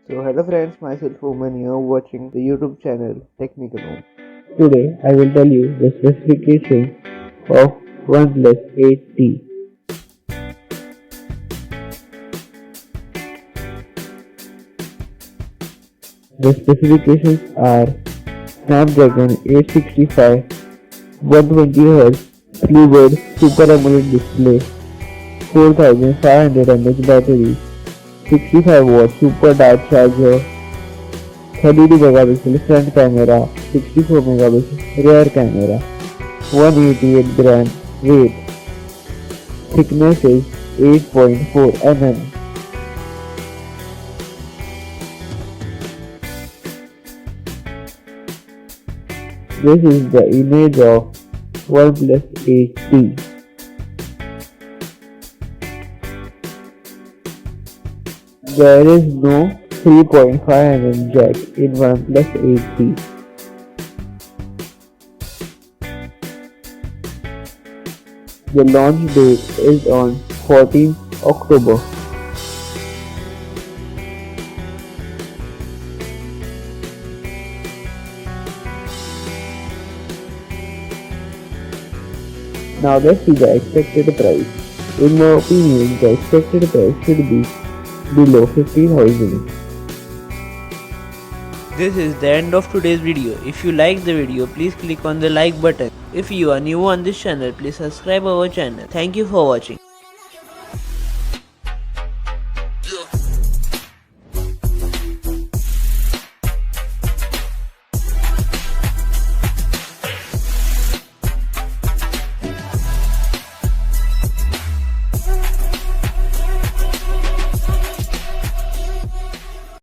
So hello friends, myself Oman here watching the YouTube channel Technical Home. Today I will tell you the specifications of OnePlus 8T. The specifications are Snapdragon 865, 120Hz, Fluid Super AMOLED display, 4500 mAh battery, 65 watt super dark charger, 32 megapixel front camera, 64 megapixel rear camera, 188 gram weight, thickness is 8.4 mm. This is the image of OnePlus 8T. There is no 3.5mm jack in OnePlus 8T. The launch date is on 14th October. Now let's see the expected price. In my opinion, the expected price should be below 15,000. This is the end of today's video. If you like the video, please click on the like button. If you are new on this channel, please subscribe our channel. Thank you for watching. Yeah.